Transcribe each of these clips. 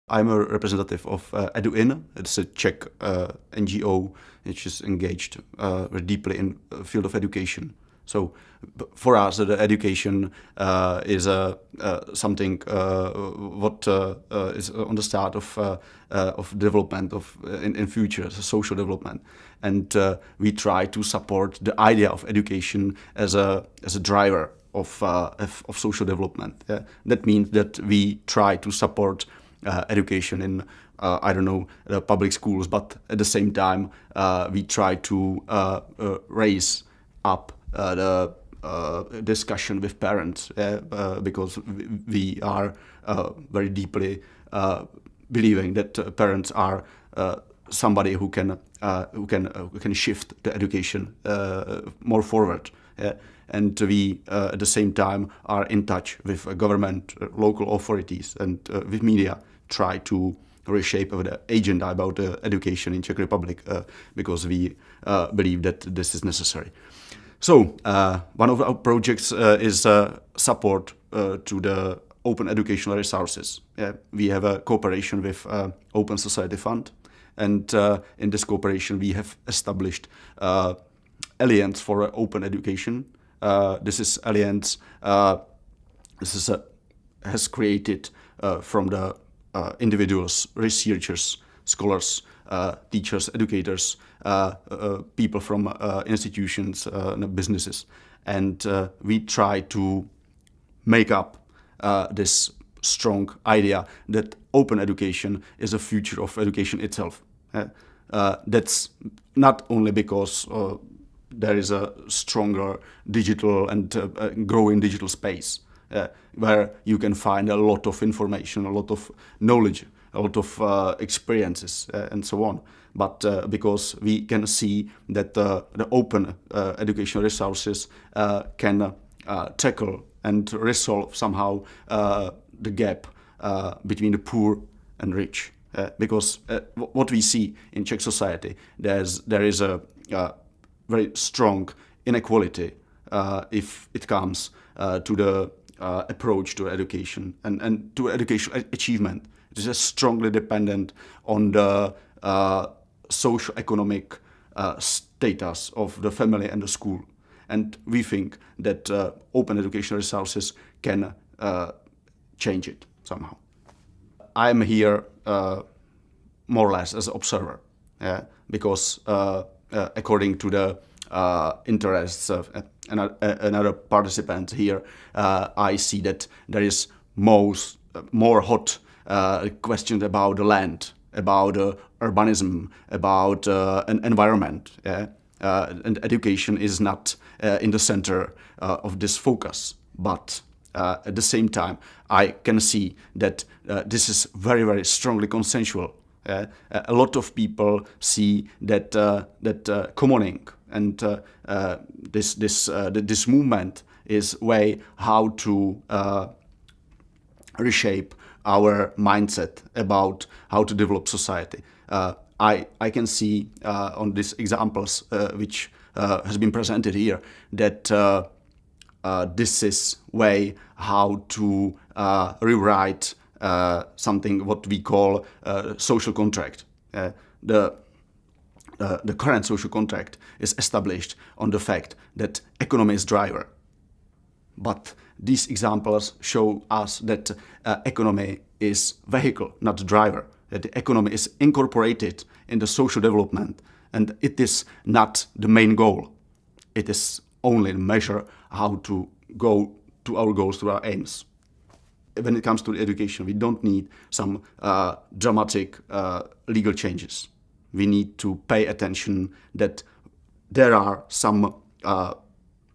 I'm a representative of EDUin. It's a Czech NGO which is engaged very deeply in the field of education. So for us, the education is something what is on the start of development in future, social development, and we try to support the idea of education as a driver of social development. Yeah? That means that we try to support education in I don't know, public schools, but at the same time we try to raise up the discussion with parents because we are very deeply believing that parents are somebody who can shift the education more forward. And we at the same time are in touch with government, local authorities, and with media, try to reshape the agenda about education in Czech Republic because we believe that this is necessary. So one of our projects is support to the open educational resources. We have a cooperation with Open Society Fund, and in this cooperation we have established Alliance for Open Education. This is Alliance. Has created from the individuals, researchers, scholars, teachers, educators, people from institutions, businesses, and we try to make up this strong idea that open education is a future of education itself. That's not only because there is a stronger digital and growing digital space where you can find a lot of information, a lot of knowledge, a lot of experiences and so on. But because we can see that the open educational resources can tackle and resolve somehow the gap between the poor and rich. Because what we see in Czech society, there is a very strong inequality if it comes to the approach to education and to educational achievement. It is strongly dependent on the socio-economic status of the family and the school. And we think that open educational resources can change it somehow. I am here more or less as an observer, because according to the interests of another participant here, I see that there is more hot questions about the land, about urbanism, about an environment. And education is not in the center of this focus. But at the same time, I can see that this is very, very strongly consensual. A lot of people see that commoning and this movement is way how to reshape our mindset about how to develop society. I can see on these examples which has been presented here that this is way how to rewrite something what we call social contract. The current social contract is established on the fact that economy is driver. But these examples show us that economy is vehicle, not driver. That the economy is incorporated in the social development, and it is not the main goal. It is only a measure how to go to our goals, to our aims. When it comes to education, we don't need some dramatic legal changes. We need to pay attention that there are some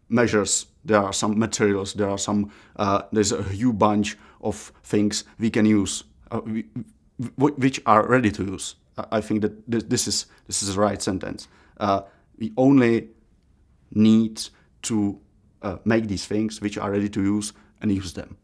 measures, there are some materials, there's a huge bunch of things we can use, which are ready to use. I think that this is the right sentence. We only need to make these things which are ready to use and use them.